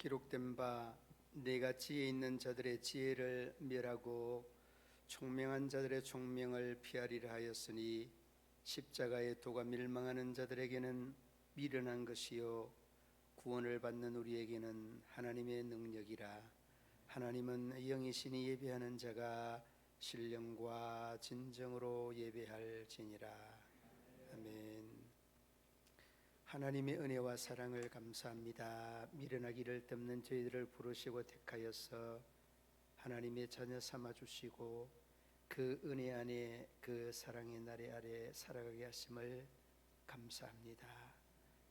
기록된 바 내가 지혜 있는 자들의 지혜를 멸하고 총명한 자들의 총명을 피하리라 하였으니 십자가의 도가 멸망하는 자들에게는 미련한 것이요 구원을 받는 우리에게는 하나님의 능력이라. 하나님은 영이시니 예배하는 자가 신령과 진정으로 예배할지니라. 아멘. 하나님의 은혜와 사랑을 감사합니다. 미련하기를 덮는 저희들을 부르시고 택하여서 하나님의 자녀 삼아 주시고 그 은혜 안에 그 사랑의 나래 아래 살아가게 하심을 감사합니다.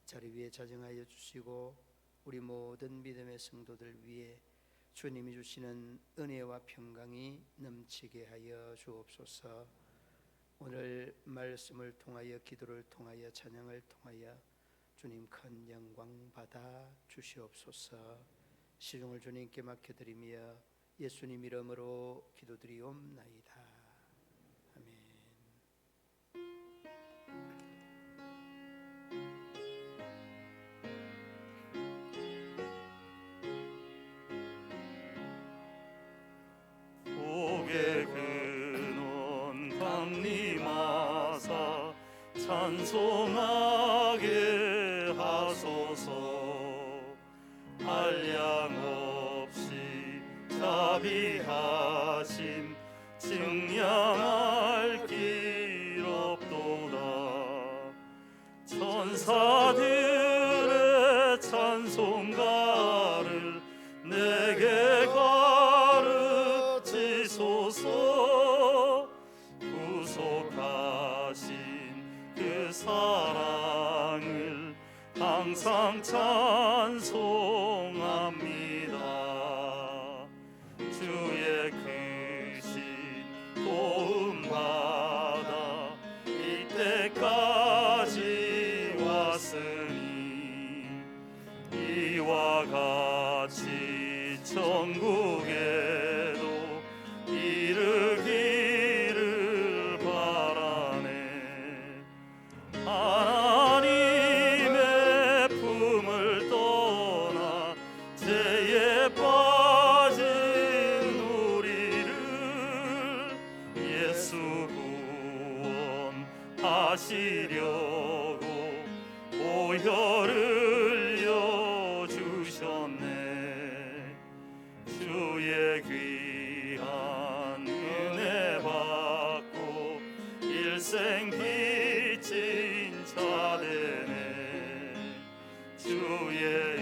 자리 위에 자정하여 주시고 우리 모든 믿음의 성도들 위해 주님이 주시는 은혜와 평강이 넘치게 하여 주옵소서. 오늘 말씀을 통하여 기도를 통하여 찬양을 통하여 주님 큰 영광 받아 주시옵소서. 시중을 주님께 맡겨드리며 예수님 이름으로 기도드리옵나이다. 아멘. 복의 근원 강림하사 찬송하게 하소서. 한량 없이 자비하심 증량할 길 없도다. 천사들의 찬송가를 내게 가르치소서. 구속하신 그 사랑을 항상 찬송합니다. 주의 크신 도움 받아 이때까지 왔으니 이와 같이 천국에도 이르기를 바라네. 하나님의 품을 떠나 죄에 빠진 우리를 예수 구원하시려고 보혈을 흘려 주셨네. 주의 귀한 은혜 받고 일생 빚진 자 되네. 주의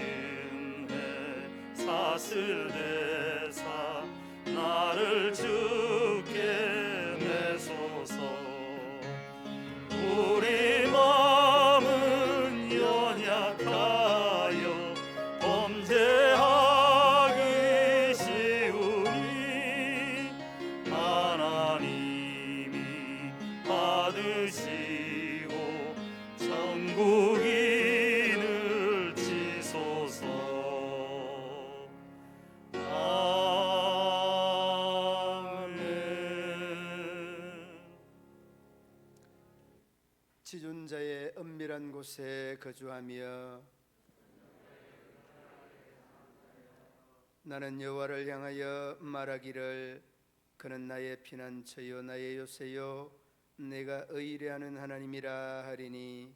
은혜 사슬 대사 나를 주께 내소서. 우리 마음은 연약하여 범죄하기 쉬우니 하나님이 받으시고 천국인을 치소서. 아멘. 지존자의 은밀한 곳에 거주하며 나는 여호와를 향하여 말하기를 그는 나의 피난처요 나의 요새요 내가 의뢰하는 하나님이라 하리니.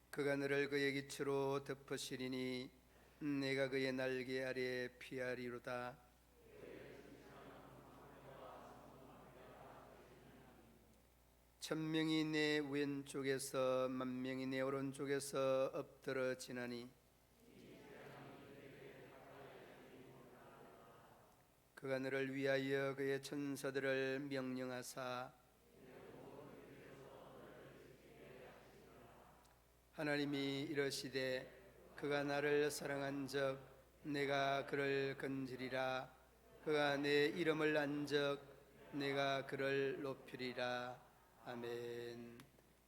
그가 너를 그의 기초로 덮으시리니 내가 그의 날개 아래 피하리로다. 천명이 내 왼쪽에서 만명이 내 오른쪽에서 엎드러지나니 그가 너를 위하여 그의 천사들을 명령하사 하나님이 이르시되 그가 나를 사랑한즉 내가 그를 건지리라. 그가 내 이름을 안즉 내가 그를 높이리라. 아멘.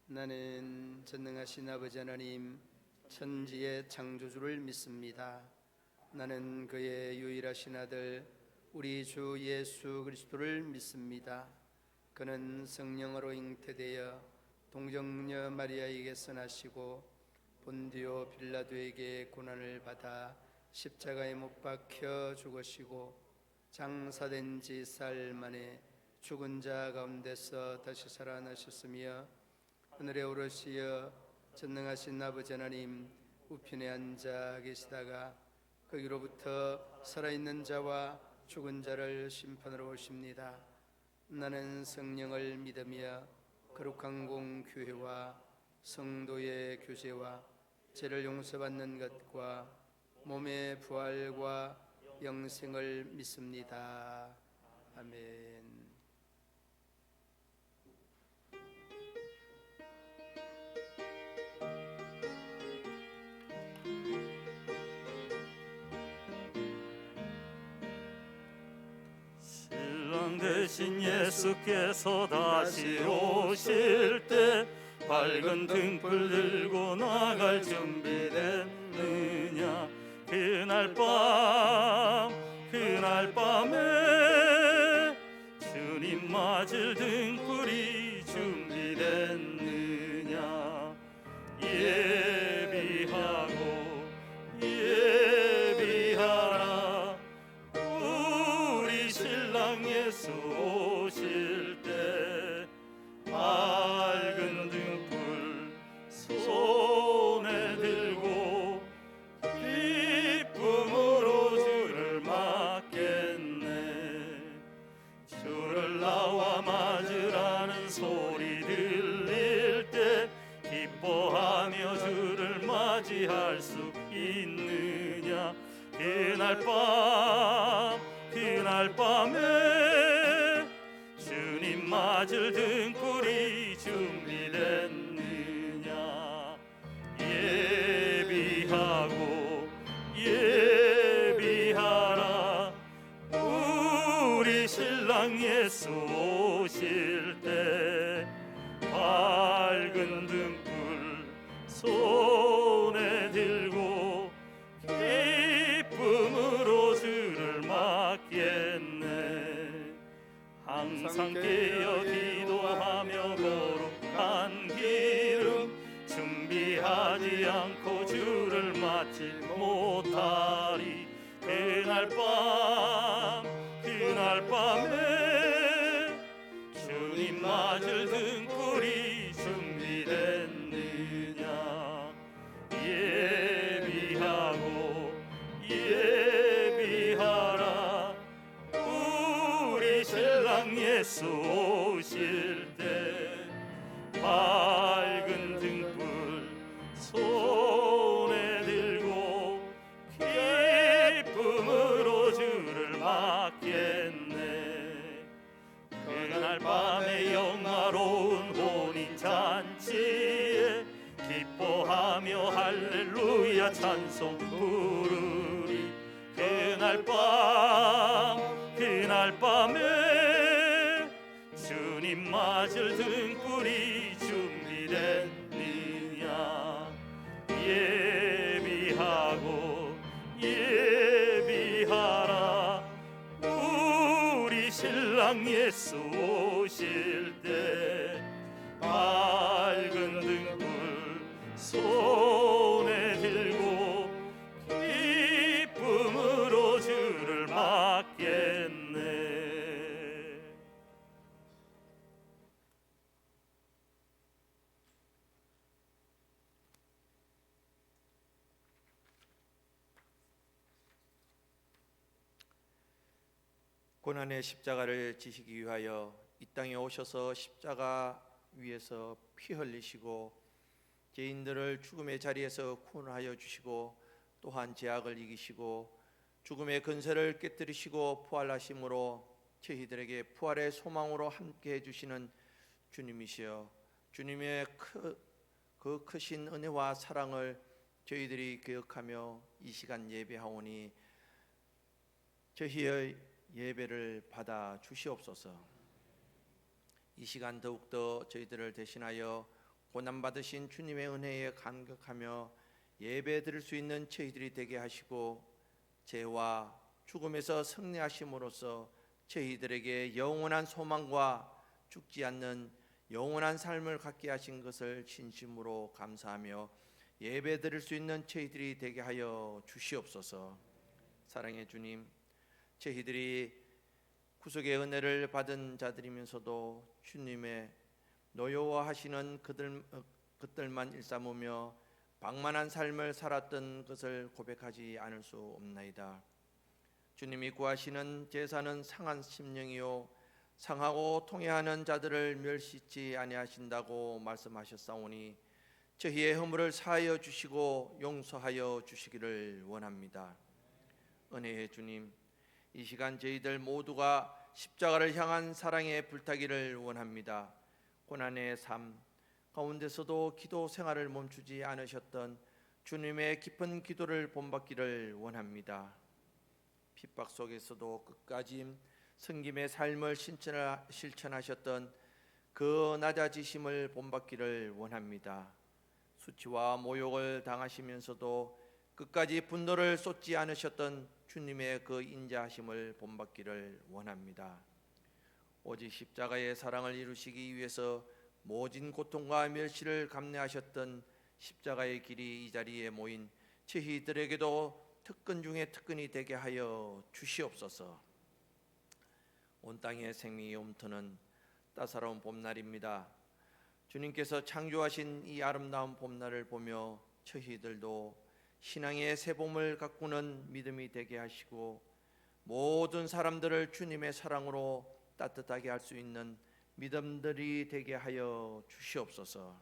나는 전능하신 아버지 하나님 천지의 창조주를 믿습니다. 나는 그의 유일하신 아들 우리 주 예수 그리스도를 믿습니다. 그는 성령으로 잉태되어 동정녀 마리아에게서 나시고 본디오 빌라도에게 고난을 받아 십자가에 못 박혀 죽으시고 장사된 지 사흘 만에 죽은 자 가운데서 다시 살아나셨으며 하늘에 오르시어 전능하신 아버지 하나님 우편에 앉아 계시다가 거기로부터 살아있는 자와 죽은 자를 심판하러 오십니다. 나는 성령을 믿으며 거룩한 공교회와 성도의 교제와 죄를 용서받는 것과 몸의 부활과 영생을 믿습니다. 아멘. 신랑 대신 예수께서 다시 오실 때 밝은 등불 들고 나갈 준비됐느냐. 그날 밤에 주님 맞을 등불이 준비됐느냐. 예비하라 우리 신랑 예수 오실 때 밝은 등불 손에 들고 기쁨으로 주를 맞겠네. 주를 나와 맞으라는 소리 들릴 때 기뻐하며 주를 맞이할 수 있느냐. 그날 밤에 주님 맞을 등불이 준비됐느냐. 예비하라 우리 신랑 예수 오실 때 밝은 등불 손에 들고 기쁨으로 주를 맞겠네. 항상 깨어 기도하며 거룩한 기름 준비하지 않고 주를 맞지 못하리. 그날 밤에 주님 맞을 등불이 준비됐느냐. 예비하라 우리 신랑 예수 오실 때 밝은 등불 손에 들고 기쁨으로 주를 맞겠네. 그날 밤에 영화로운 혼인잔치에 기뻐하며 할렐루야 찬송 부르리. 그날 밤에 주님 맞을 등불이 준비됐느냐. 예비하라 우리 신랑 예수 오실 때 밝은 등불 손에 들고 기쁨으로 주를 맞겠네. 고난의 십자가를 지시기 위하여 이 땅에 오셔서 십자가 위에서 피 흘리시고 죄인들을 죽음의 자리에서 구원하여 주시고 또한 죄악을 이기시고 죽음의 근세를 깨뜨리시고 부활하심으로 저희들에게 부활의 소망으로 함께 해주시는 주님이시여, 주님의 그 크신 은혜와 사랑을 저희들이 기억하며 이 시간 예배하오니 저희의 예배를 받아 주시옵소서. 이 시간 더욱더 저희들을 대신하여 고난받으신 주님의 은혜에 감격하며 예배 드릴 수 있는 저희들이 되게 하시고 죄와 죽음에서 승리하심으로써 저희들에게 영원한 소망과 죽지 않는 영원한 삶을 갖게 하신 것을 진심으로 감사하며 예배드릴 수 있는 저희들이 되게 하여 주시옵소서. 사랑의 주님, 저희들이 구속의 은혜를 받은 자들이면서도 주님의 노여워하시는 그들만 일삼으며 방만한 삶을 살았던 것을 고백하지 않을 수 없나이다. 주님이 구하시는 제사는 상한 심령이요 상하고 통해하는 자들을 멸시치 아니하신다고 말씀하셨사오니 저희의 허물을 사하여 주시고 용서하여 주시기를 원합니다. 은혜의 주님, 이 시간 저희들 모두가 십자가를 향한 사랑의 불타기를 원합니다. 고난의 삶 가운데서도 기도 생활을 멈추지 않으셨던 주님의 깊은 기도를 본받기를 원합니다. 핍박 속에서도 끝까지 섬김의 삶을 실천하셨던 그 낮아지심을 본받기를 원합니다. 수치와 모욕을 당하시면서도 끝까지 분노를 쏟지 않으셨던 주님의 그 인자하심을 본받기를 원합니다. 오직 십자가의 사랑을 이루시기 위해서 모진 고통과 멸시를 감내하셨던 십자가의 길이 이 자리에 모인 저희들에게도 특권 중에 특권이 되게 하여 주시옵소서. 온 땅의 생명이 옮트는 따사로운 봄날입니다. 주님께서 창조하신 이 아름다운 봄날을 보며 저희들도 신앙의 새 봄을 가꾸는 믿음이 되게 하시고 모든 사람들을 주님의 사랑으로 따뜻하게 할 수 있는 믿음들이 되게 하여 주시옵소서.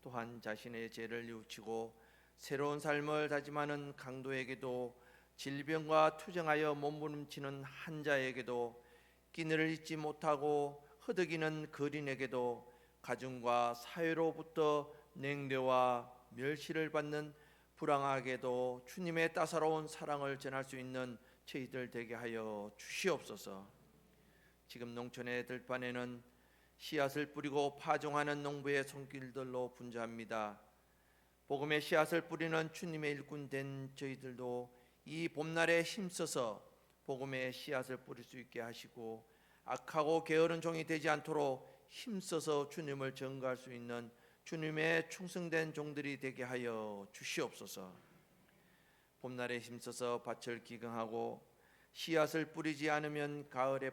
또한 자신의 죄를 뉘우치고 새로운 삶을 다짐하는 강도에게도 질병과 투정하여 몸부림치는 환자에게도 끼니를 잊지 못하고 허덕이는 거린에게도 가정과 사회로부터 냉대와 멸시를 받는 불쌍하게도 주님의 따사로운 사랑을 전할 수 있는 저희들 되게 하여 주시옵소서. 지금 농촌의 들판에는 씨앗을 뿌리고 파종하는 농부의 손길들로 분주합니다. 복음의 씨앗을 뿌리는 주님의 일꾼 된 저희들도 이 봄날에 힘써서 복음의 씨앗을 뿌릴 수 있게 하시고 악하고 게으른 종이 되지 않도록 힘써서 주님을 전가할 수 있는 주님의 충성된 종들이 되게 하여 주시옵소서. 봄날에 힘써서 밭을 기경하고 씨앗을 뿌리지 않으면 가을의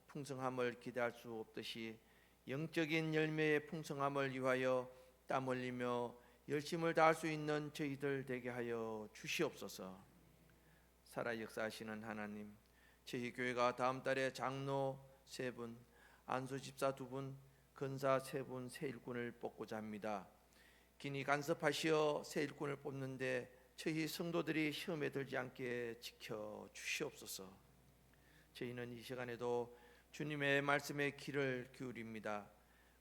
풍성함을 기대할 수 없듯이 영적인 열매의 풍성함을 위하여 땀 흘리며 열심을 다할 수 있는 저희들 되게 하여 주시옵소서. 살아 역사하시는 하나님, 저희 교회가 다음 달에 장로 3분, 안수 집사 2분, 근사 3분 새 일꾼을 뽑고자 합니다. 긴히 간섭하시어 새 일꾼을 뽑는데 저희 성도들이 시험에 들지 않게 지켜 주시옵소서. 저희는 이 시간에도 주님의 말씀에 귀를 기울입니다.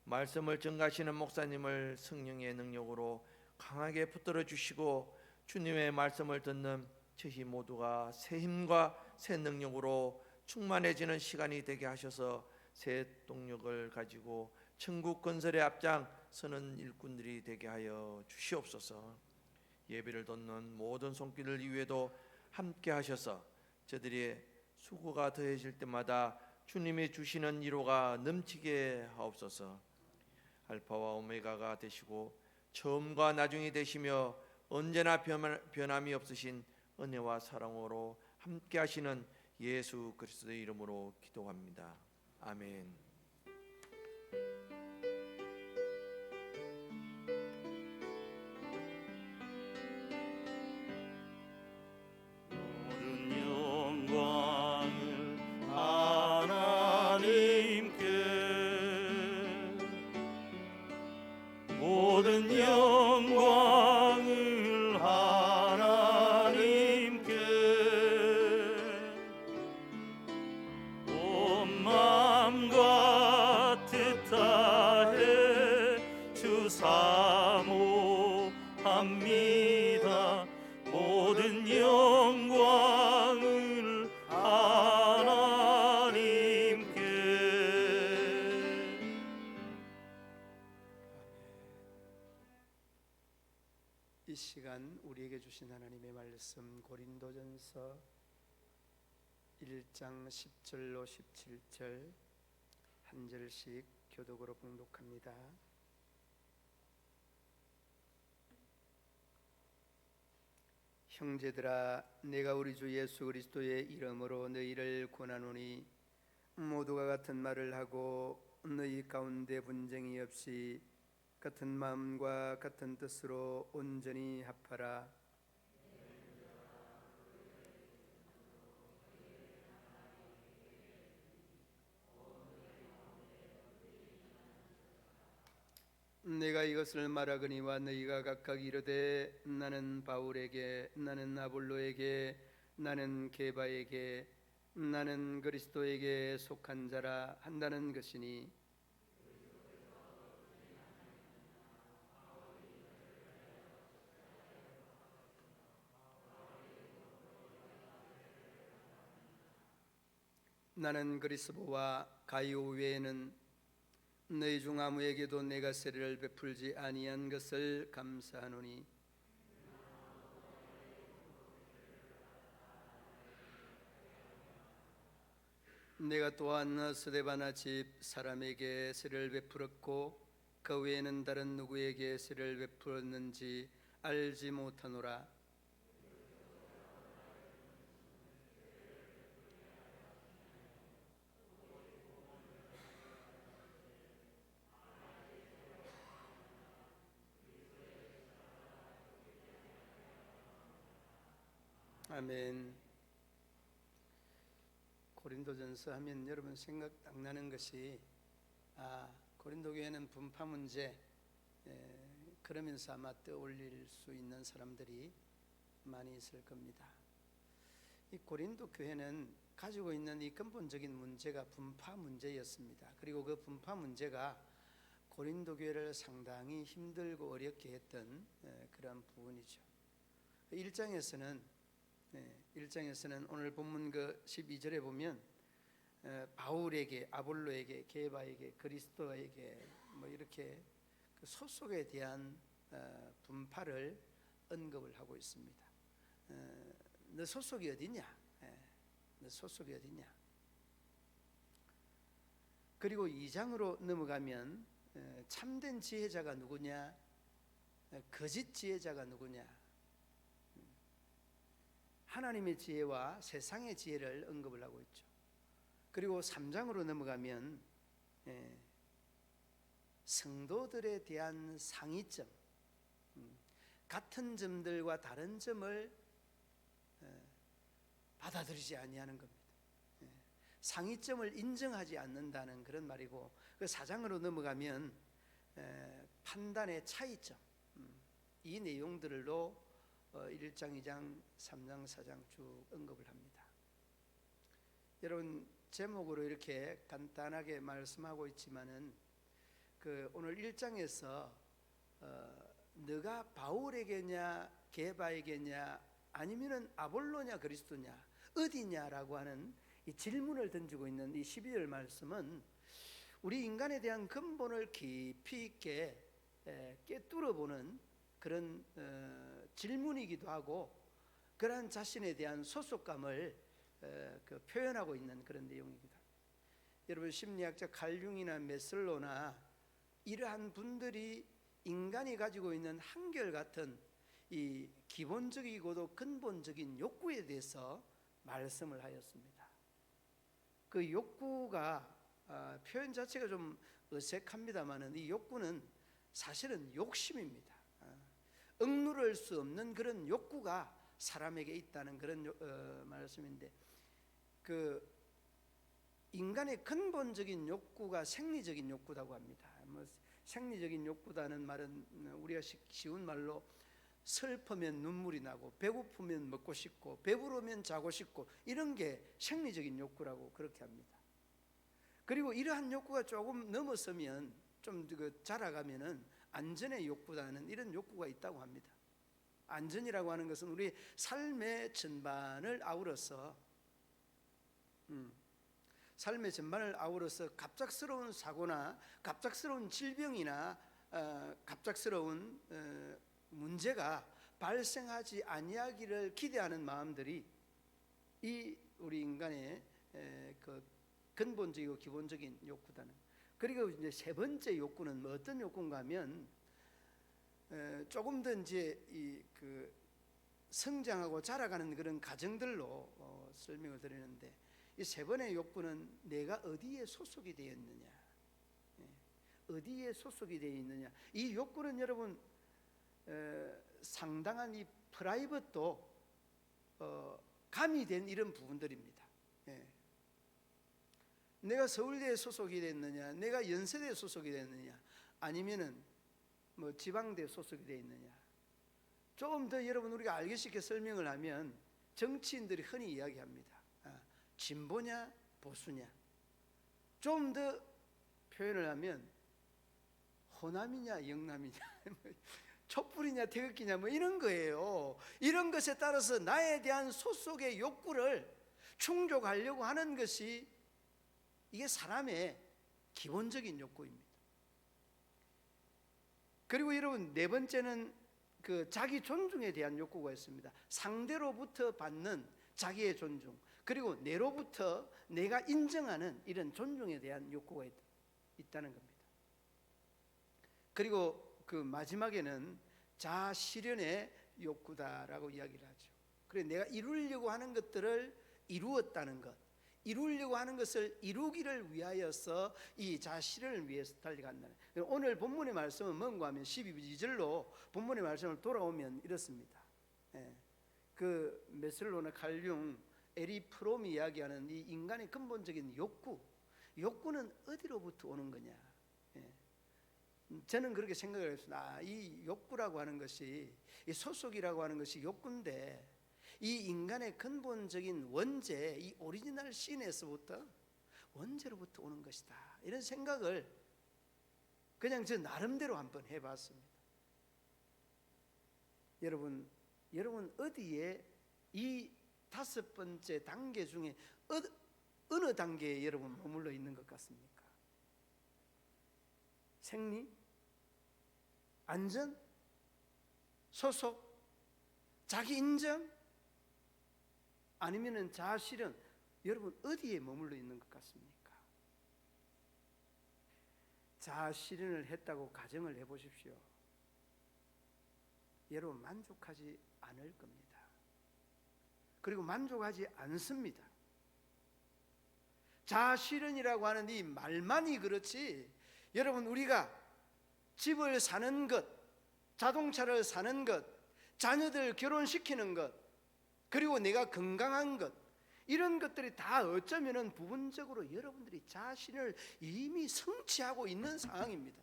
말씀을 전가하시는 목사님을 성령의 능력으로 강하게 붙들어 주시고 주님의 말씀을 듣는 저희 모두가 새 힘과 새 능력으로 충만해지는 시간이 되게 하셔서 새 동력을 가지고 천국 건설의 앞장 서는 일꾼들이 되게 하여 주시옵소서. 예배를 돕는 모든 손길을 이외에도 함께 하셔서 저들의 수고가 더해질 때마다 주님이 주시는 위로가 넘치게 하옵소서. 알파와 오메가가 되시고 처음과 나중이 되시며 언제나 변함이 없으신 은혜와 사랑으로 함께 하시는 예수 그리스도의 이름으로 기도합니다. 아멘. 모든 영광을 하나님께 온 마음과 뜻 다해 주 사모합니다. 모든 영광을 하나님께. 이 시간 우리에게 주신 하나님의 말씀 고린도전서 1장 10절로 17절 한 절씩 교독으로 봉독합니다. 형제들아, 내가 우리 주 예수 그리스도의 이름으로 너희를 권하노니 모두가 같은 말을 하고 너희 가운데 분쟁이 없이 같은 마음과 같은 뜻으로 온전히 합하라. 내가 이것을 말하거니와 너희가 각각 이르되 나는 바울에게, 나는 아볼로에게, 나는 게바에게, 나는 그리스도에게 속한 자라 한다는 것이니, 나는 그리스도와 가이오 외에는 너희 중 아무에게도 내가 세례를 베풀지 아니한 것을 감사하노니, 내가 또한 스데바나 집 사람에게 세례를 베풀었고 그 외에는 다른 누구에게 세례를 베풀었는지 알지 못하노라. 아멘. 고린도전서 하면 여러분 생각 딱 나는 것이 고린도 교회는 분파 문제, 그러면서 아마 떠올릴 수 있는 사람들이 많이 있을 겁니다. 이 고린도 교회는 가지고 있는 이 근본적인 문제가 분파 문제였습니다. 그리고 그 분파 문제가 고린도 교회를 상당히 힘들고 어렵게 했던 그런 부분이죠. 1장에서는 오늘 본문 그 12절에 보면 바울에게, 아볼로에게, 게바에게, 그리스도에게 뭐 이렇게 그 소속에 대한 분파를 언급을 하고 있습니다. 너 소속이 어디냐? 너 소속이 어디냐? 그리고 2장으로 넘어가면 참된 지혜자가 누구냐? 거짓 지혜자가 누구냐? 하나님의 지혜와 세상의 지혜를 언급을 하고 있죠. 그리고 3장으로 넘어가면 성도들에 대한 상이점, 같은 점들과 다른 점을 받아들이지 아니하는 겁니다. 상이점을 인정하지 않는다는 그런 말이고, 그 4장으로 넘어가면 판단의 차이점, 이 내용들로 1장, 2장, 3장, 4장 쭉 언급을 합니다. 여러분, 제목으로 이렇게 간단하게 말씀하고 있지만은 오늘 1장에서 너가 바울에게냐 게바에게냐 아니면은 아볼로냐 그리스도냐 어디냐라고 하는 이 질문을 던지고 있는 이 12절 말씀은 우리 인간에 대한 근본을 깊이 있게 꿰뚫어보는 그런 질문이기도 하고, 그러한 자신에 대한 소속감을 표현하고 있는 그런 내용입니다. 여러분, 심리학자 칼융이나 메슬로나 이러한 분들이 인간이 가지고 있는 한결같은 이 기본적이고도 근본적인 욕구에 대해서 말씀을 하였습니다. 그 욕구가 표현 자체가 좀 어색합니다만은 이 욕구는 사실은 욕심입니다. 억누를 수 없는 그런 욕구가 사람에게 있다는 그런 말씀인데, 그 인간의 근본적인 욕구가 생리적인 욕구라고 합니다. 뭐 생리적인 욕구다는 말은 우리가 쉬운 말로 슬프면 눈물이 나고 배고프면 먹고 싶고 배부르면 자고 싶고 이런 게 생리적인 욕구라고 그렇게 합니다. 그리고 이러한 욕구가 조금 넘어서면 좀 자라가면은 안전의 욕구라는 이런 욕구가 있다고 합니다. 안전이라고 하는 것은 우리 삶의 전반을 아우러서 갑작스러운 사고나 갑작스러운 질병이나 갑작스러운 문제가 발생하지 아니하기를 기대하는 마음들이 이 우리 인간의 그 근본적이고 기본적인 욕구다는, 그리고 이제 세 번째 욕구는 뭐 어떤 욕구인가 하면 조금 더 이제 그 성장하고 자라가는 그런 과정들로 설명을 드리는데, 이 세 번의 욕구는 내가 어디에 소속이 되어 있느냐, 어디에 소속이 되어 있느냐. 이 욕구는 여러분 상당한 이 프라이빗도 가미된 이런 부분들입니다. 내가 서울대에 소속이 됐느냐, 내가 연세대에 소속이 됐느냐, 아니면은 뭐 지방대에 소속이 되어 있느냐. 조금 더 여러분 우리가 알기 쉽게 설명을 하면 정치인들이 흔히 이야기합니다. 진보냐 보수냐. 좀 더 표현을 하면 호남이냐 영남이냐, 촛불이냐 태극기냐, 뭐 이런 거예요. 이런 것에 따라서 나에 대한 소속의 욕구를 충족하려고 하는 것이, 이게 사람의 기본적인 욕구입니다. 그리고 여러분 네 번째는 그 자기 존중에 대한 욕구가 있습니다. 상대로부터 받는 자기의 존중, 그리고 내로부터 내가 인정하는 이런 존중에 대한 욕구가 있다는 겁니다. 그리고 그 마지막에는 자아 실현의 욕구다라고 이야기를 하죠. 그래, 내가 이루려고 하는 것들을 이루었다는 것, 이루려고 하는 것을 이루기를 위하여서 이 자아 실현을 위해서 달려간다는. 오늘 본문의 말씀은 뭔가 하면 12절로 본문의 말씀을 돌아오면 이렇습니다. 그 메슬로나 칼융, 에리 프롬이 이야기하는 이 인간의 근본적인 욕구는 어디로부터 오는 거냐. 저는 그렇게 생각을 했습니다. 이 욕구라고 하는 것이, 이 소속이라고 하는 것이 욕구인데, 이 인간의 근본적인 원죄, 이 오리지널 신에서부터 원죄로부터 오는 것이다, 이런 생각을 그냥 저 나름대로 한번 해봤습니다. 여러분 어디에 이 다섯 번째 단계 중에 어느 단계에 여러분 머물러 있는 것 같습니까? 생리? 안전? 소속? 자기 인정? 아니면은 자아 실현? 여러분 어디에 머물러 있는 것 같습니까? 자아 실현을 했다고 가정을 해보십시오. 여러분 만족하지 않을 겁니다. 그리고 만족하지 않습니다. 자아 실현이라고 하는 이 말만이 그렇지, 여러분 우리가 집을 사는 것, 자동차를 사는 것, 자녀들 결혼시키는 것, 그리고 내가 건강한 것, 이런 것들이 다 어쩌면은 부분적으로 여러분들이 자신을 이미 성취하고 있는 상황입니다.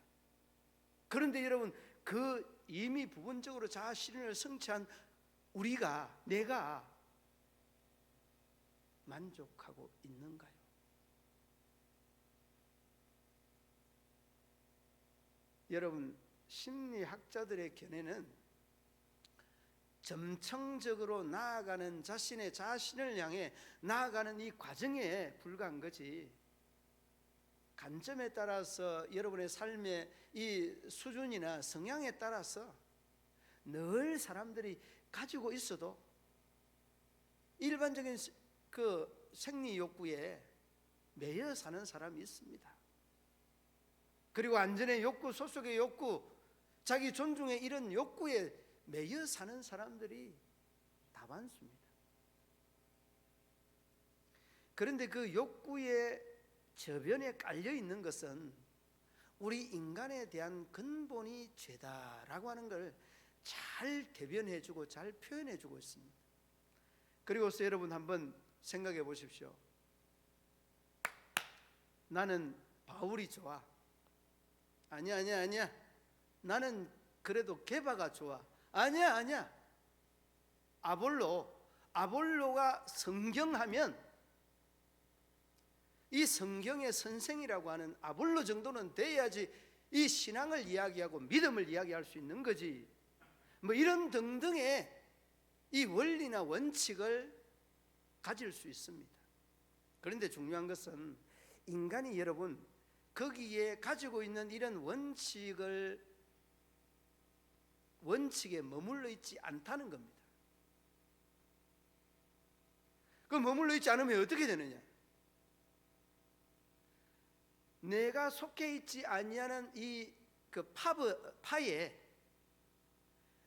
그런데 여러분, 그 이미 부분적으로 자아 실현을 성취한 내가 만족하고 있는가요? 여러분, 심리학자들의 견해는 점층적으로 나아가는 자신의 자신을 향해 나아가는 이 과정에 불과한 거지, 관점에 따라서 여러분의 삶의 이 수준이나 성향에 따라서 늘 사람들이 가지고 있어도 일반적인 그 생리 욕구에 매여 사는 사람이 있습니다. 그리고 안전의 욕구, 소속의 욕구, 자기 존중의 이런 욕구에 매여 사는 사람들이 다반수입니다. 그런데 그 욕구의 저변에 깔려 있는 것은 우리 인간에 대한 근본이 죄다라고 하는 걸 잘 대변해주고 잘 표현해주고 있습니다. 그리고서 여러분 한번 생각해 보십시오. 나는 바울이 좋아. 아니야. 나는 그래도 게바가 좋아. 아니야. 아볼로가 성경하면 이 성경의 선생이라고 하는 아볼로 정도는 돼야지 이 신앙을 이야기하고 믿음을 이야기할 수 있는 거지. 뭐 이런 등등의 이 원리나 원칙을 가질 수 있습니다. 그런데 중요한 것은 인간이 여러분 거기에 가지고 있는 이런 원칙에 머물러 있지 않다는 겁니다. 그 머물러 있지 않으면 어떻게 되느냐? 내가 속해 있지 아니하는 이 그 파에,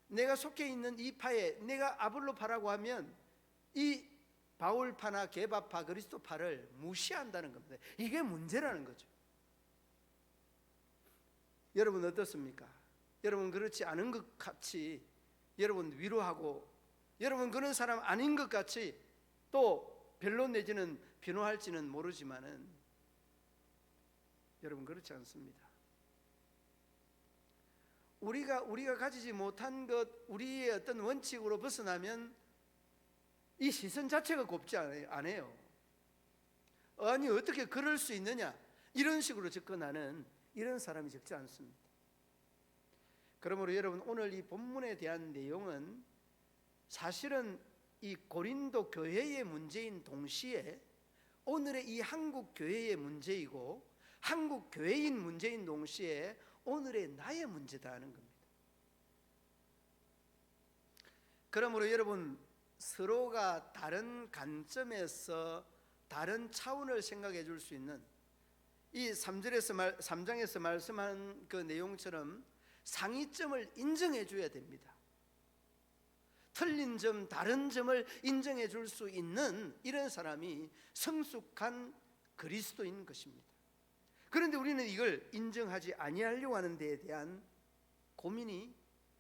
내가 속해 있는 이 파에 내가 아볼로파라고 하면 이 바울파나 게바파, 그리스도파를 무시한다는 겁니다. 이게 문제라는 거죠. 여러분 어떻습니까? 여러분 그렇지 않은 것 같이 여러분 위로하고, 여러분 그런 사람 아닌 것 같이 또 별로 내지는 변호할지는 모르지만은 여러분 그렇지 않습니다. 우리가 가지지 못한 것, 우리의 어떤 원칙으로 벗어나면 이 시선 자체가 곱지 않아요. 아니 어떻게 그럴 수 있느냐, 이런 식으로 접근하는 이런 사람이 적지 않습니다. 그러므로 여러분 오늘 이 본문에 대한 내용은 사실은 이 고린도 교회의 문제인 동시에 오늘의 이 한국 교회의 문제이고, 한국 교회인 문제인 동시에 오늘의 나의 문제다 하는 겁니다. 그러므로 여러분 서로가 다른 관점에서 다른 차원을 생각해 줄 수 있는 이 3장에서 말씀한 그 내용처럼 상이점을 인정해 줘야 됩니다. 틀린 점, 다른 점을 인정해 줄 수 있는 이런 사람이 성숙한 그리스도인 것입니다. 그런데 우리는 이걸 인정하지 아니하려고 하는 데에 대한 고민이,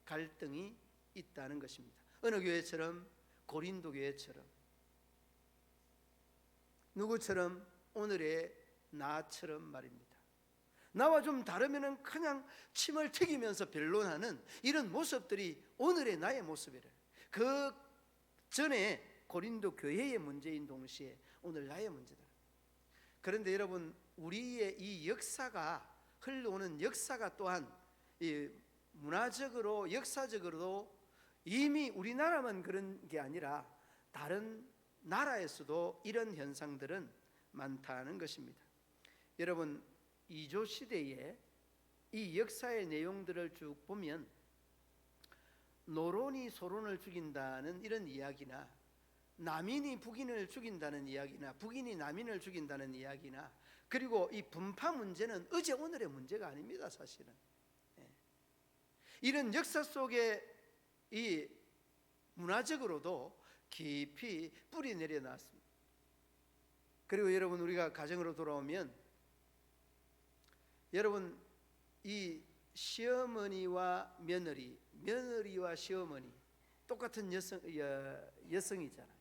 갈등이 있다는 것입니다. 어느 교회처럼, 고린도 교회처럼, 누구처럼? 오늘의 나처럼 말입니다. 나와 좀 다르면은 그냥 침을 튀기면서 변론하는 이런 모습들이 오늘의 나의 모습이래요. 그 전에 고린도 교회의 문제인 동시에 오늘 나의 문제다. 그런데 여러분 우리의 이 역사가, 흘러오는 역사가 또한 이 문화적으로, 역사적으로도 이미 우리나라만 그런 게 아니라 다른 나라에서도 이런 현상들은 많다는 것입니다. 여러분 이조 시대에 이 역사의 내용들을 쭉 보면 노론이 소론을 죽인다는 이런 이야기나, 남인이 북인을 죽인다는 이야기나, 북인이 남인을 죽인다는 이야기나, 그리고 이 분파 문제는 어제 오늘의 문제가 아닙니다. 사실은 이런 역사 속에 이 문화적으로도 깊이 뿌리 내려놨습니다. 그리고 여러분 우리가 가정으로 돌아오면 여러분 이 시어머니와 며느리, 며느리와 시어머니 똑같은 여성이잖아요.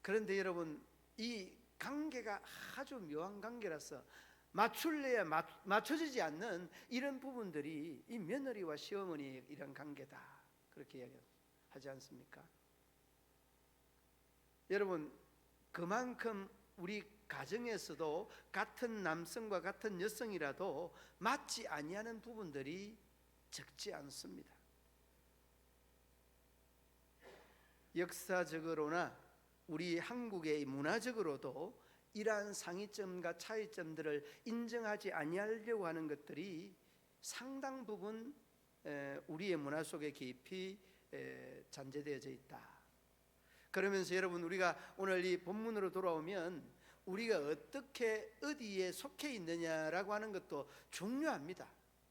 그런데 여러분 이 관계가 아주 묘한 관계라서 맞출래야 맞춰지지 않는 이런 부분들이 이 며느리와 시어머니의 이런 관계다, 그렇게 이야기하지 않습니까? 여러분 그만큼 우리 가정에서도 같은 남성과 같은 여성이라도 맞지 아니하는 부분들이 적지 않습니다. 역사적으로나 우리 한국의 문화적으로도 이러한 상이점과 차이점들을 인정하지 아니하려고 하는 것들이 상당 부분 우리의 문화 속에 깊이 잔재되어져 있다. 그러면서 여러분 우리가 오늘 이 본문으로 돌아오면 우리가 어떻게 어디에 속해 있느냐라고 하는 것도 중요합니다.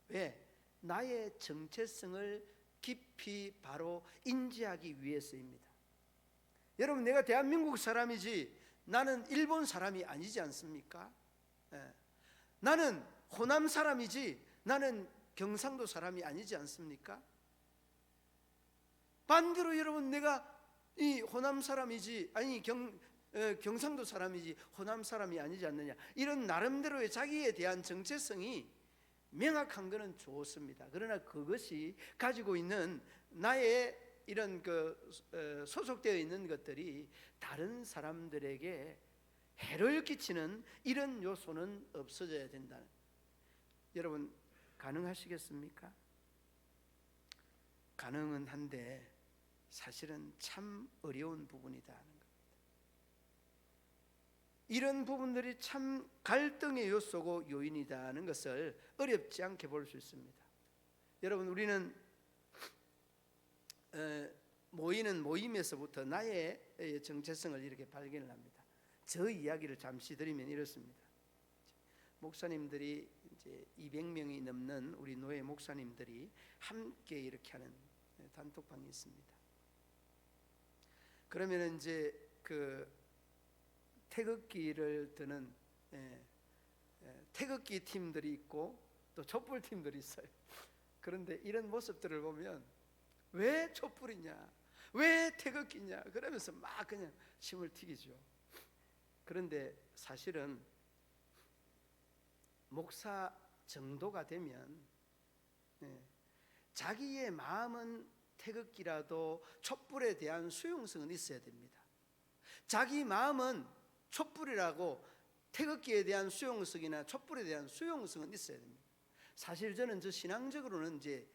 왜? 나의 정체성을 깊이 바로 인지하기 위해서입니다. 여러분 내가 대한민국 사람이지 나는 일본 사람이 아니지 않습니까? 나는 호남 사람이지 나는 경상도 사람이 아니지 않습니까? 반대로 여러분 내가 이 호남 사람이지 아니 경상도 사람이지 호남 사람이 아니지 않느냐, 이런 나름대로의 자기에 대한 정체성이 명확한 것은 좋습니다. 그러나 그것이 가지고 있는 나의 이런 소속되어 있는 것들이 다른 사람들에게 해를 끼치는 이런 요소는 없어져야 된다. 여러분 가능하시겠습니까? 가능은 한데 사실은 참 어려운 부분이다 하는 겁니다. 이런 부분들이 참 갈등의 요소고 요인이다 하는 것을 어렵지 않게 볼 수 있습니다. 여러분 우리는 모이는 모임에서부터 나의 정체성을 이렇게 발견을 합니다. 저 이야기를 잠시 드리면 이렇습니다. 목사님들이 이제 200명이 넘는 우리 노예 목사님들이 함께 이렇게 하는 단톡방이 있습니다. 그러면 이제 그 태극기를 드는 태극기 팀들이 있고 또 촛불 팀들이 있어요. 그런데 이런 모습들을 보면 왜 촛불이냐, 왜 태극기냐 그러면서 막 그냥 침을 튀기죠. 그런데 사실은 목사 정도가 되면 자기의 마음은 태극기라도 촛불에 대한 수용성은 있어야 됩니다. 자기 마음은 촛불이라고 태극기에 대한 수용성이나 촛불에 대한 수용성은 있어야 됩니다. 사실 저는 저 신앙적으로는 이제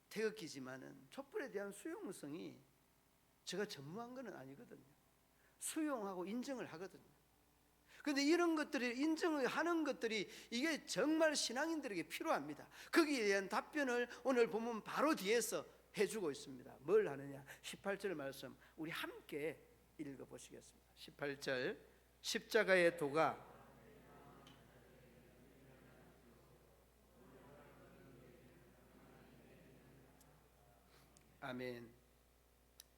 태극기지만은 촛불에 대한 수용성이 제가 전무한 것은 아니거든요. 수용하고 인정을 하거든요. 그런데 이런 것들이 인정을 하는 것들이 이게 정말 신앙인들에게 필요합니다. 거기에 대한 답변을 오늘 보면 바로 뒤에서 해주고 있습니다. 뭘 하느냐? 18절 말씀 우리 함께 읽어보시겠습니다. 18절 십자가의 도가 아멘.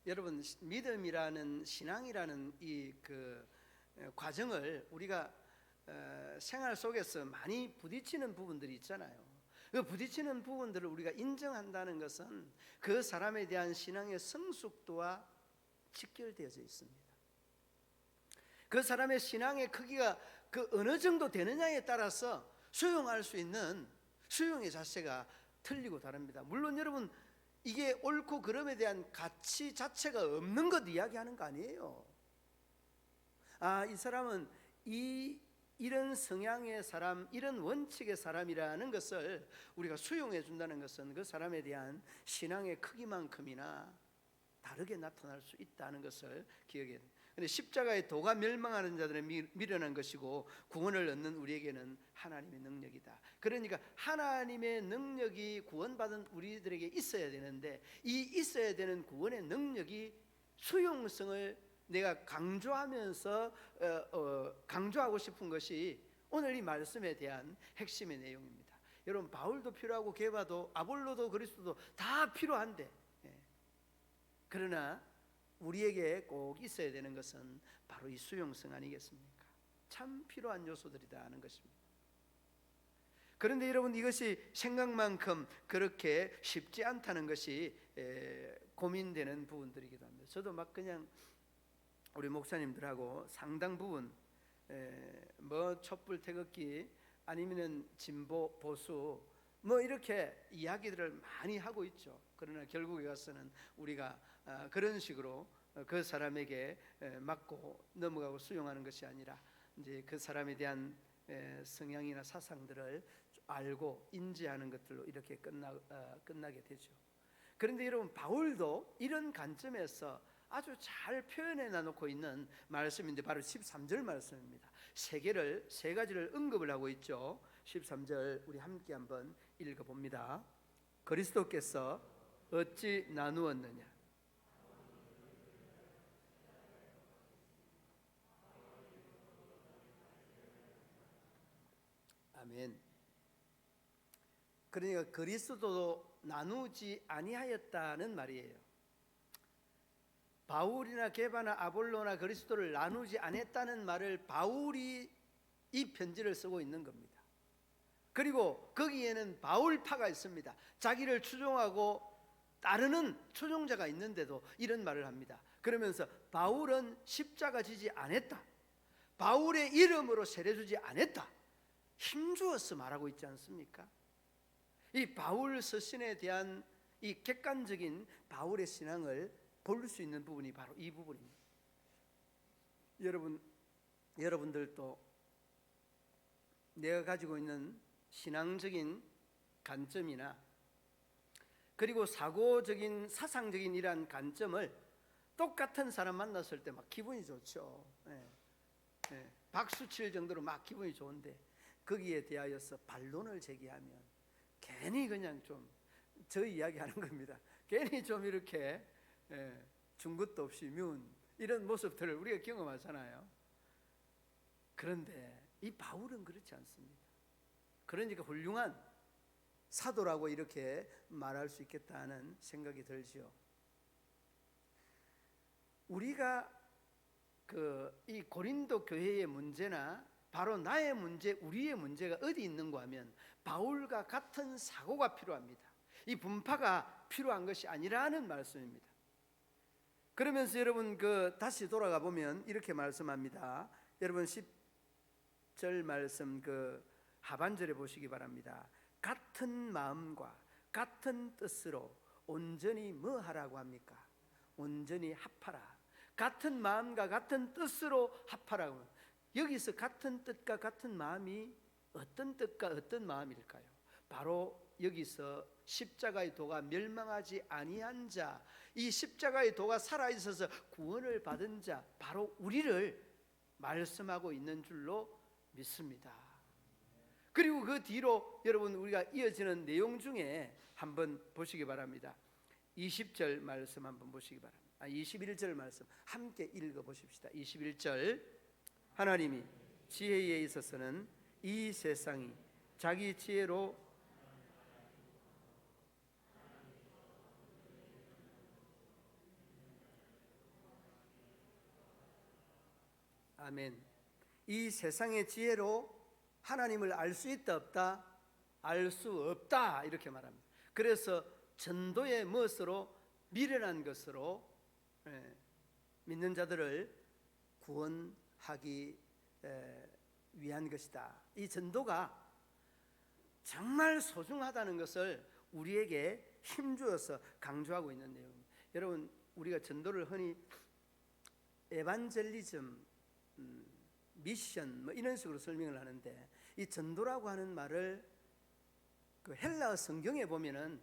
여러분 믿음이라는 신앙이라는 이 그 과정을 우리가 생활 속에서 많이 부딪히는 부분들이 있잖아요. 그 부딪히는 부분들을 우리가 인정한다는 것은 그 사람에 대한 신앙의 성숙도와 직결되어져 있습니다. 그 사람의 신앙의 크기가 그 어느 정도 되느냐에 따라서 수용할 수 있는 수용의 자세가 틀리고 다릅니다. 물론 여러분 이게 옳고 그름에 대한 가치 자체가 없는 것 이야기하는 거 아니에요. 이 사람은 이런 성향의 사람, 이런 원칙의 사람이라는 것을 우리가 수용해 준다는 것은 그 사람에 대한 신앙의 크기만큼이나 다르게 나타날 수 있다는 것을 기억해야 됩니다. 그런데 십자가의 도가 멸망하는 자들을 미련한 것이고 구원을 얻는 우리에게는 하나님의 능력이다. 그러니까 하나님의 능력이 구원받은 우리들에게 있어야 되는데 이 있어야 되는 구원의 능력이 수용성을 내가 강조하면서 강조하고 싶은 것이 오늘 이 말씀에 대한 핵심의 내용입니다. 여러분 바울도 필요하고 게바도 아볼로도 그리스도도 다 필요한데 그러나 우리에게 꼭 있어야 되는 것은 바로 이 수용성 아니겠습니까? 참 필요한 요소들이다 하는 것입니다. 그런데 여러분 이것이 생각만큼 그렇게 쉽지 않다는 것이 고민되는 부분들이기도 합니다. 저도 막 그냥 우리 목사님들하고 상당 부분 뭐 촛불 태극기 아니면은 진보 보수 뭐 이렇게 이야기들을 많이 하고 있죠. 그러나 결국에 가서는 우리가 그런 식으로 그 사람에게 맞고 넘어가고 수용하는 것이 아니라 이제 그 사람에 대한 성향이나 사상들을 알고 인지하는 것들로 이렇게 끝나게 되죠. 그런데 여러분 바울도 이런 관점에서 아주 잘 표현해 놓고 있는 말씀인데 바로 13절 말씀입니다. 세 가지를 언급을 하고 있죠. 13절 우리 함께 한번 읽어봅니다. 그리스도께서 어찌 나누었느냐? 아멘. 그러니까 그리스도도 나누지 아니하였다는 말이에요. 바울이나 게바나 아볼로나 그리스도를 나누지 않았다는 말을 바울이 이 편지를 쓰고 있는 겁니다. 그리고 거기에는 바울파가 있습니다. 자기를 추종하고 따르는 추종자가 있는데도 이런 말을 합니다. 그러면서 바울은 십자가 지지 않았다. 바울의 이름으로 세례주지 않았다. 힘주어서 말하고 있지 않습니까? 이 바울 서신에 대한 이 객관적인 바울의 신앙을 볼 수 있는 부분이 바로 이 부분입니다. 여러분들도 내가 가지고 있는 신앙적인 관점이나 그리고 사고적인 사상적인 이러한 관점을 똑같은 사람 만났을 때 막 기분이 좋죠. 박수 칠 정도로 막 기분이 좋은데 거기에 대하여서 반론을 제기하면 괜히 그냥 좀 저 이야기하는 겁니다. 괜히 좀 이렇게 준 것도 없이 미운 이런 모습들을 우리가 경험하잖아요. 그런데 이 바울은 그렇지 않습니다. 그러니까 훌륭한 사도라고 이렇게 말할 수 있겠다는 생각이 들지요. 우리가 이 고린도 교회의 문제나 바로 나의 문제, 우리의 문제가 어디 있는가 하면 바울과 같은 사고가 필요합니다. 이 분파가 필요한 것이 아니라는 말씀입니다. 그러면서 여러분 다시 돌아가 보면 이렇게 말씀합니다. 여러분 10절 말씀 하반절에 보시기 바랍니다. 같은 마음과 같은 뜻으로 온전히 뭐 하라고 합니까? 온전히 합하라. 같은 마음과 같은 뜻으로 합하라고. 여기서 같은 뜻과 같은 마음이 어떤 뜻과 어떤 마음일까요? 바로 여기서 십자가의 도가 멸망하지 아니한 자, 이 십자가의 도가 살아있어서 구원을 받은 자, 바로 우리를 말씀하고 있는 줄로 믿습니다. 그리고 그 뒤로 여러분 우리가 이어지는 내용 중에 한번 보시기 바랍니다. 20절 말씀 한번 보시기 바랍니다. 21절 말씀 함께 읽어 보십시다. 21절 하나님이 지혜에 있어서는 이 세상이 자기 지혜로 아멘. 이 세상의 지혜로 하나님을 알 수 있다 없다? 알 수 없다 이렇게 말합니다. 그래서 전도의 멋으로 미련한 것으로 믿는 자들을 구원하기 위한 것이다. 이 전도가 정말 소중하다는 것을 우리에게 힘주어서 강조하고 있는 내용입니다. 여러분 우리가 전도를 흔히 에반젤리즘, 미션 뭐 이런 식으로 설명을 하는데 이 전도라고 하는 말을 헬라어 성경에 보면은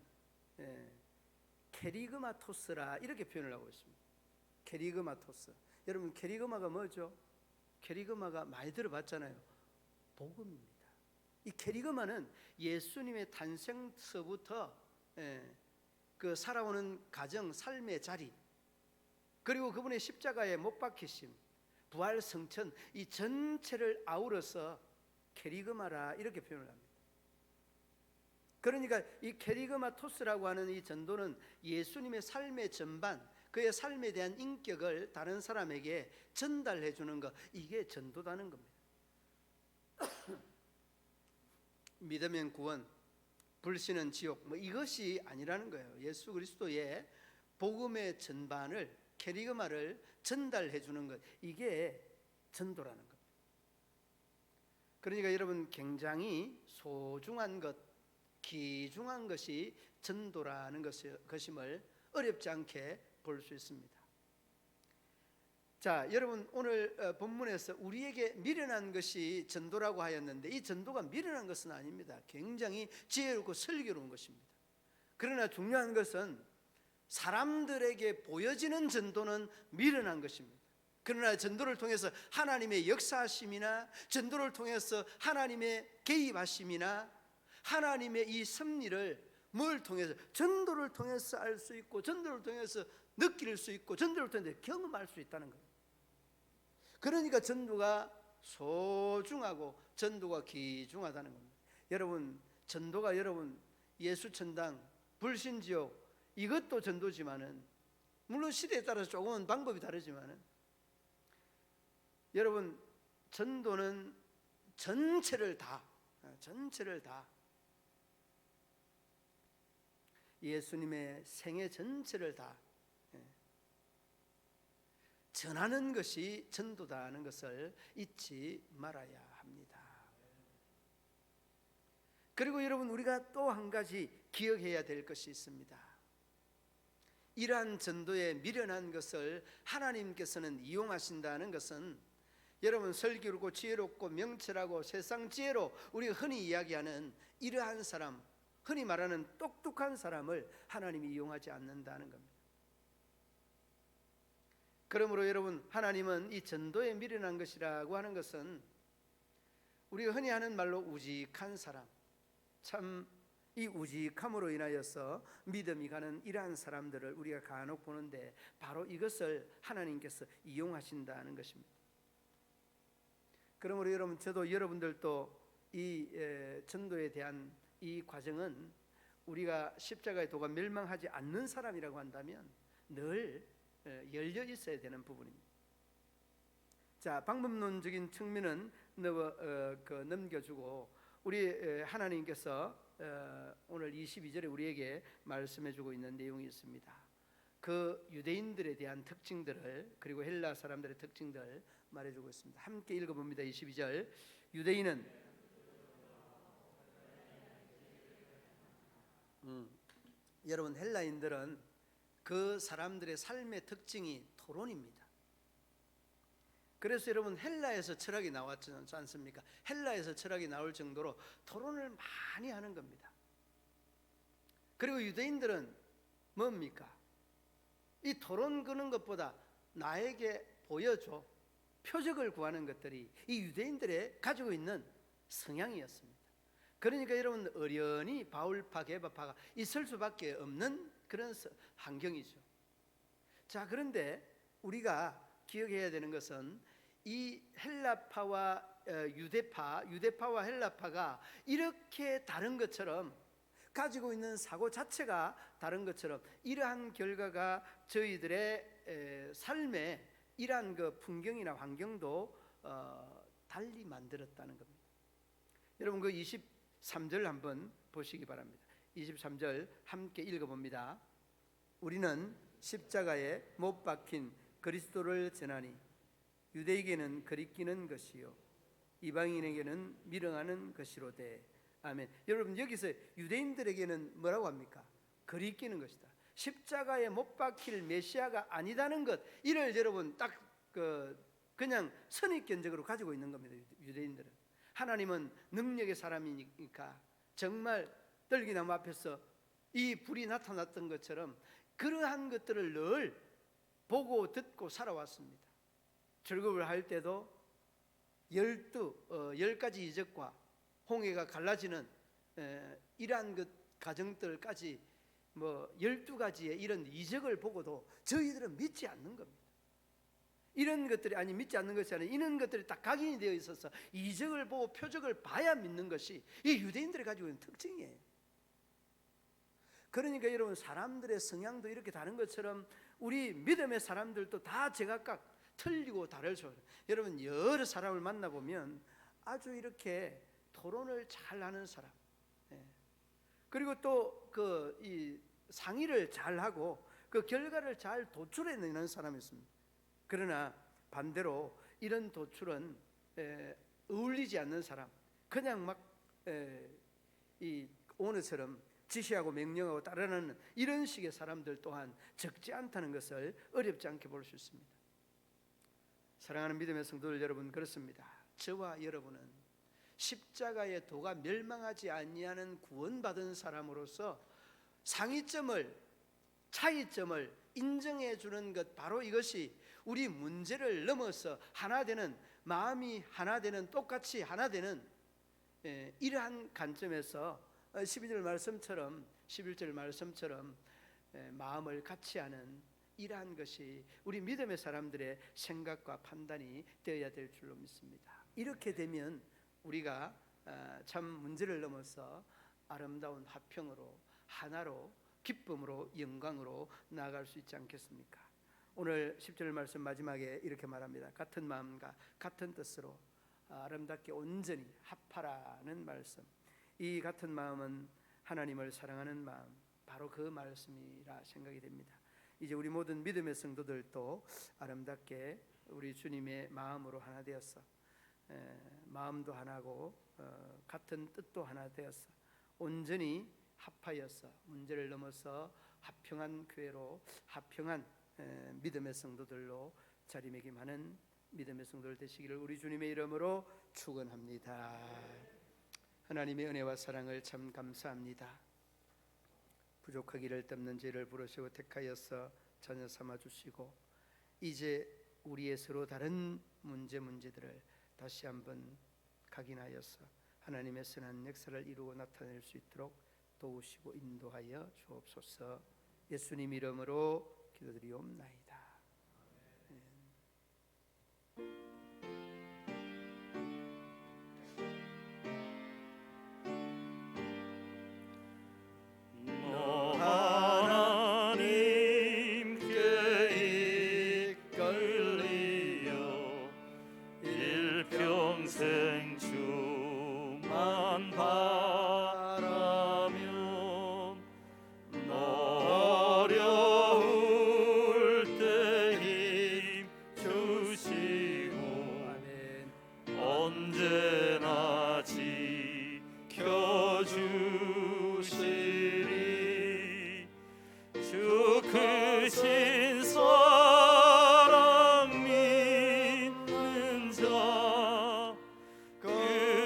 케리그마토스라 이렇게 표현을 하고 있습니다. 케리그마토스. 여러분 케리그마가 뭐죠? 케리그마가 많이 들어봤잖아요. 복음입니다. 이 케리그마는 예수님의 탄생서부터 살아오는 가정, 삶의 자리, 그리고 그분의 십자가에 못 박히심, 부활 성천, 이 전체를 아우러서 케리그마라 이렇게 표현을 합니다. 그러니까 이 케리그마토스라고 하는 이 전도는 예수님의 삶의 전반, 그의 삶에 대한 인격을 다른 사람에게 전달해 주는 것, 이게 전도다는 겁니다. 믿으면 구원, 불신은 지옥, 뭐 이것이 아니라는 거예요. 예수 그리스도의 복음의 전반을, 케리그마를 전달해 주는 것, 이게 전도라는 겁니다. 그러니까 여러분 굉장히 소중한 것, 귀중한 것이 전도라는 것임을 어렵지 않게 볼 수 있습니다. 자, 여러분 오늘 본문에서 우리에게 미련한 것이 전도라고 하였는데 이 전도가 미련한 것은 아닙니다. 굉장히 지혜롭고 슬기로운 것입니다. 그러나 중요한 것은 사람들에게 보여지는 전도는 미련한 것입니다. 그러나 전도를 통해서 하나님의 역사하심이나 전도를 통해서 하나님의 개입하심이나 하나님의 이 섭리를 뭘 통해서, 전도를 통해서 알 수 있고 전도를 통해서 느낄 수 있고 전도를 통해서 경험할 수 있다는 거예요. 그러니까 전도가 소중하고 전도가 귀중하다는 겁니다. 여러분 전도가 여러분 예수천당, 불신지옥 이것도 전도지만은 물론 시대에 따라서 조금은 방법이 다르지만은 여러분 전도는 전체를 다 예수님의 생애 전체를 다 전하는 것이 전도다는 것을 잊지 말아야 합니다. 그리고 여러분 우리가 또 한 가지 기억해야 될 것이 있습니다. 이러한 전도에 미련한 것을 하나님께서는 이용하신다는 것은 여러분 슬기롭고 지혜롭고 명철하고 세상 지혜로 우리가 흔히 이야기하는 이러한 사람, 흔히 말하는 똑똑한 사람을 하나님이 이용하지 않는다는 겁니다. 그러므로 여러분 하나님은 이 전도에 미련한 것이라고 하는 것은 우리가 흔히 하는 말로 우직한 사람, 참 이 우직함으로 인하여서 믿음이 가는 이러한 사람들을 우리가 간혹 보는데 바로 이것을 하나님께서 이용하신다는 것입니다. 그러므로 여러분 저도 여러분들도 이 전도에 대한 이 과정은 우리가 십자가의 도가 멸망하지 않는 사람이라고 한다면 늘 열려 있어야 되는 부분입니다. 자, 방법론적인 측면은 넘겨주고 우리 하나님께서 오늘 22절에 우리에게 말씀해주고 있는 내용이 있습니다. 그 유대인들에 대한 특징들을 그리고 헬라 사람들의 특징들 말해주고 있습니다. 함께 읽어봅니다. 22절 유대인은 여러분 헬라인들은 그 사람들의 삶의 특징이 토론입니다. 그래서 여러분 헬라에서 철학이 나왔지 않습니까? 헬라에서 철학이 나올 정도로 토론을 많이 하는 겁니다. 그리고 유대인들은 뭡니까? 이 토론 거는 것보다 나에게 보여줘 표적을 구하는 것들이 이 유대인들의 가지고 있는 성향이었습니다. 그러니까 여러분 어련히 바울파 개바파가 있을 수밖에 없는 그런 환경이죠. 자, 그런데 우리가 기억해야 되는 것은 이 헬라파와 유대파와 헬라파가 이렇게 다른 것처럼 가지고 있는 사고 자체가 다른 것처럼 이러한 결과가 저희들의 삶에 이러한 그 풍경이나 환경도 달리 만들었다는 겁니다. 여러분 그 23절 한번 보시기 바랍니다. 23절 함께 읽어봅니다. 우리는 십자가에 못 박힌 그리스도를 전하니 유대에게는 거리끼는 것이요 이방인에게는 미령하는 것이로되 아멘. 여러분 여기서 유대인들에게는 뭐라고 합니까? 거리끼는 것이다. 십자가에 못 박힐 메시아가 아니다는 것, 이를 여러분 딱 그냥 선입견적으로 가지고 있는 겁니다. 유대인들은 하나님은 능력의 사람이니까 정말 떨기나무 앞에서 이 불이 나타났던 것처럼 그러한 것들을 늘 보고 듣고 살아왔습니다. 출굽을 할 때도 10가지 이적과 홍해가 갈라지는 이러한 그 가정들까지 12가지의 이런 이적을 보고도 저희들은 믿지 않는 겁니다. 이런 것들이 믿지 않는 것이 아니라 이런 것들이 딱 각인이 되어 있어서 이적을 보고 표적을 봐야 믿는 것이 이 유대인들이 가지고 있는 특징이에요. 그러니까 여러분 사람들의 성향도 이렇게 다른 것처럼 우리 믿음의 사람들도 다 제각각 틀리고 다르죠. 여러분 여러 사람을 만나보면 아주 이렇게 토론을 잘 하는 사람, 그리고 또 이 상의를 잘 하고 그 결과를 잘 도출해내는 사람이 있습니다. 그러나 반대로 이런 도출은 어울리지 않는 사람, 그냥 막 이 오늘처럼 지시하고 명령하고 따르는 이런 식의 사람들 또한 적지 않다는 것을 어렵지 않게 볼 수 있습니다. 사랑하는 믿음의 성도들 여러분, 그렇습니다. 저와 여러분은 십자가의 도가 멸망하지 아니하는 구원받은 사람으로서 상이점을, 차이점을 인정해 주는 것, 바로 이것이 우리 문제를 넘어서 하나 되는, 마음이 하나 되는, 똑같이 하나 되는 이러한 관점에서 12절 말씀처럼 11절 말씀처럼 마음을 같이 하는 이러한 것이 우리 믿음의 사람들의 생각과 판단이 되어야 될 줄로 믿습니다. 이렇게 되면 우리가 참 문제를 넘어서 아름다운 화평으로, 하나로, 기쁨으로, 영광으로 나아갈 수 있지 않겠습니까? 오늘 10절 말씀 마지막에 이렇게 말합니다. 같은 마음과 같은 뜻으로 아름답게 온전히 합하라는 말씀. 이 같은 마음은 하나님을 사랑하는 마음, 바로 그 말씀이라 생각이 됩니다. 이제 우리 모든 믿음의 성도들도 아름답게 우리 주님의 마음으로 하나 되었어, 마음도 하나고 같은 뜻도 하나 되었어, 온전히 합하여서 문제를 넘어서 화평한 교회로, 화평한 믿음의 성도들로 자리매김하는 믿음의 성도들 되시기를 우리 주님의 이름으로 축원합니다. 하나님의 은혜와 사랑을 참 감사합니다. 부족하기를 덮는 죄를 부르시고 택하여서 자녀 삼아 주시고 이제 우리의 서로 다른 문제들을 다시 한번 각인하여서 하나님의 선한 역사를 이루어 나타낼 수 있도록 도우시고 인도하여 주옵소서. 예수님 이름으로 기도드리옵나이다. 주 크신 사랑 믿는 자 그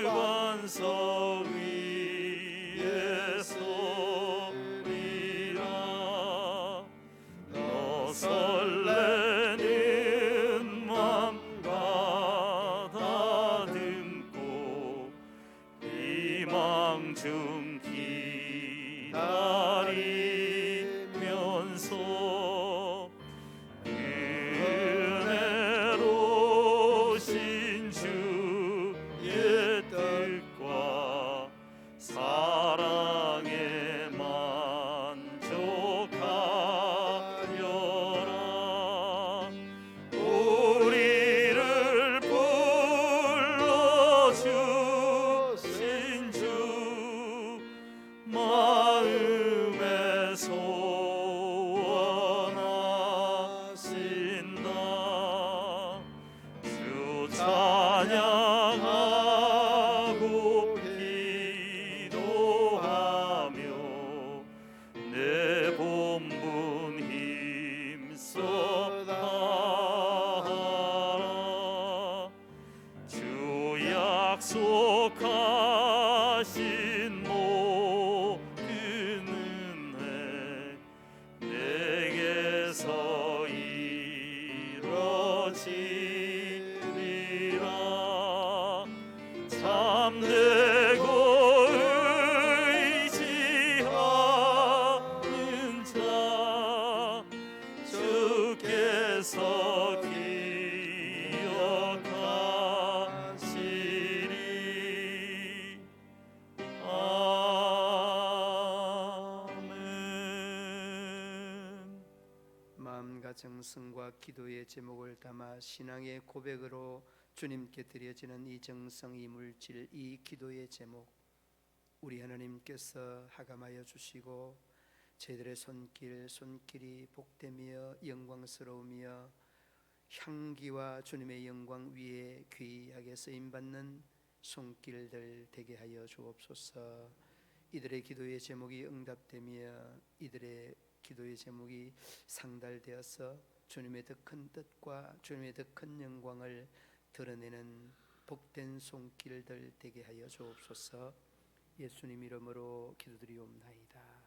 반석 위에 서리라. 너 설레는 맘 가다듬고 희망 중 기다리면서 은혜로 신 주의 뜻과 사랑에 만족하여라. 우리를 불러주신 주 마음에 소원하신다. 주 찬양하고 기도하며 내 본분 힘써 다하라. 주 약속하신 모든 은혜 내게서 이뤄지리라. 참되고 의지하는 자 주께서 기억하시리. 아멘. 마음과 정성과 기도의 제목을 담아 신앙의 고백으로 주님께 드려지는 이 정성, 이 물질, 이 기도의 제목, 우리 하나님께서 하감하여 주시고 저희들의 손길이 복되며 영광스러우며 향기와 주님의 영광 위에 귀하게 쓰임받는 손길들 되게 하여 주옵소서. 이들의 기도의 제목이 응답되며 이들의 기도의 제목이 상달되어서 주님의 더 큰 뜻과 주님의 더 큰 영광을 드러내는 복된 손길들 되게 하여 주옵소서. 예수님 이름으로 기도드리옵나이다.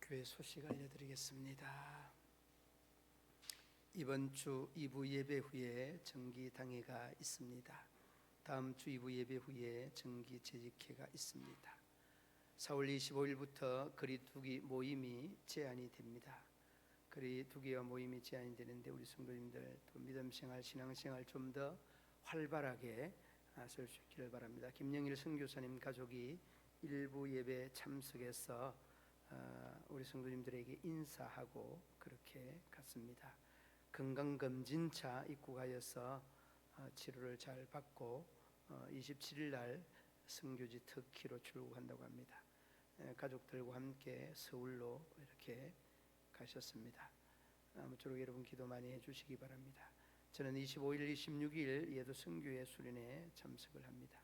교회 소식 알려드리겠습니다. 이번 주 2부 예배 후에 정기 당회가 있습니다. 다음 주 2부 예배 후에 정기 재직회가 있습니다. 4월 25일부터 거리두기 모임이 제한이 됩니다. 거리두기와 모임이 제한이 되는데 우리 성도님들 또 믿음생활, 신앙생활 좀 더 활발하게 하실 수 있기를 바랍니다. 김영일 선교사님 가족이 일부 예배 참석해서 우리 성도님들에게 인사하고 그렇게 갔습니다. 건강검진차 입국하여서 치료를 잘 받고 27일 날 성교지 터키로 출국한다고 합니다. 가족들과 함께 서울로 이렇게 가셨습니다. 아무쪼록 여러분 기도 많이 해주시기 바랍니다. 저는 25일, 26일 예도 성교회 수련회 참석을 합니다.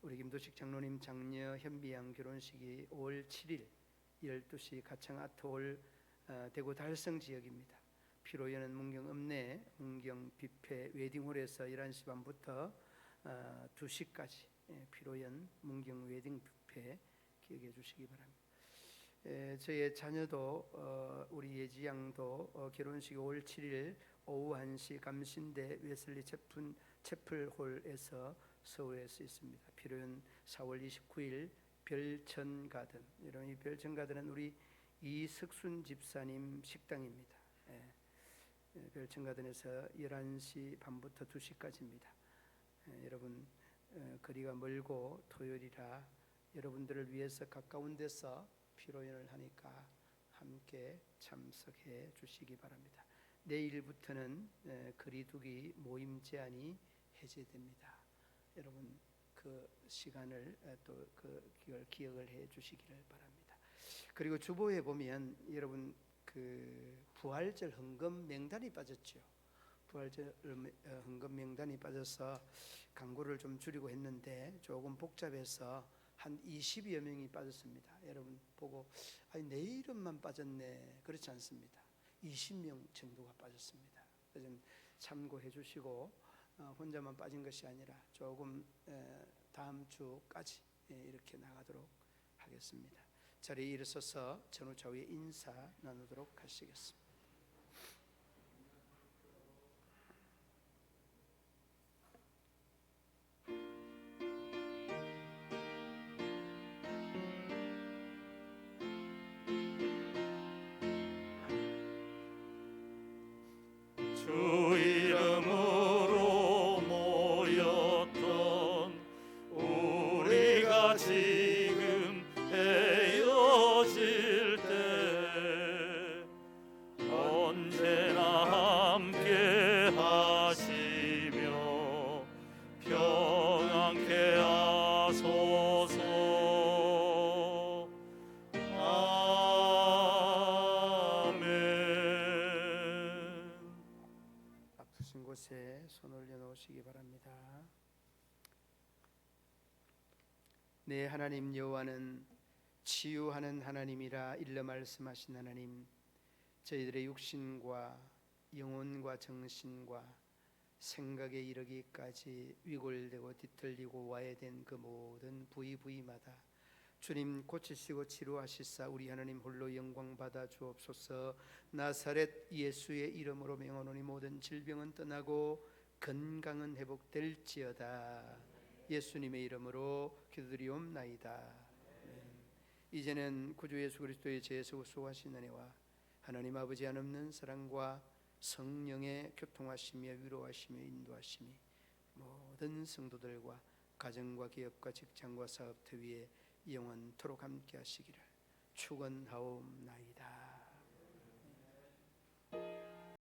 우리 김도식 장로님 장녀 현미양 결혼식이 5월 7일 12시 가창 아트홀 대구 달성 지역입니다. 피로연은 문경 읍내 문경 뷔페 웨딩홀에서 11시 반부터 2시까지 피로연 문경 웨딩 뷔페 기억해 주시기 바랍니다. 저의 자녀도 우리 예지양도 결혼식이 5월 7일 오후 1시 감신대 웨슬리 채플홀에서 서울에서 있습니다. 피로연 4월 29일 별천가든, 여러분 이 별천가든은 우리 이석순 집사님 식당입니다. 별천가든에서 11시 반부터 2시까지입니다. 여러분 거리가 멀고 토요일이라 여러분들을 위해서 가까운 데서 피로연을 하니까 함께 참석해 주시기 바랍니다. 내일부터는 거리두기 모임 제한이 해제됩니다. 여러분 그 시간을 또 그걸 기억을 해 주시기를 바랍니다. 그리고 주보에 보면 여러분 그 부활절 헌금 명단이 빠졌죠. 부활절 헌금 명단이 빠져서 광고를 좀 줄이고 했는데 조금 복잡해서 한 20여 명이 빠졌습니다. 여러분 보고 아니 내 이름만 빠졌네, 그렇지 않습니다. 20명 정도가 빠졌습니다. 좀 참고해 주시고 혼자만 빠진 것이 아니라 조금 다음 주까지 이렇게 나가도록 하겠습니다. 자리에 일어서서 전후 좌우에 인사 나누도록 하시겠습니다. 주 이름으로 모였던 우리가 지금 헤어질 때 언제나 함께 하시며 평안케 하소서. 아프신 곳에 손 올려놓으시기 바랍니다. 네, 하나님 여호와는 치유하는 하나님이라 일러 말씀하신 하나님, 저희들의 육신과 영혼과 정신과 생각에 이르기까지 위골되고 뒤틀리고 와해된 그 모든 부위마다 주님 고치시고 치료하시사 우리 하나님 홀로 영광 받아 주옵소서. 나사렛 예수의 이름으로 명하노니 모든 질병은 떠나고 건강은 회복될지어다. 예수님의 이름으로 기도드리옵나이다. 이제는 구주 예수 그리스도의 죄에서 수고하신 은혜와 하나님 아버지 한없는 사랑과 성령의 교통하시며 위로하시며 인도하심이 모든 성도들과 가정과 기업과 직장과 사업터 위에 영원토록 함께 하시기를 축원하옵나이다.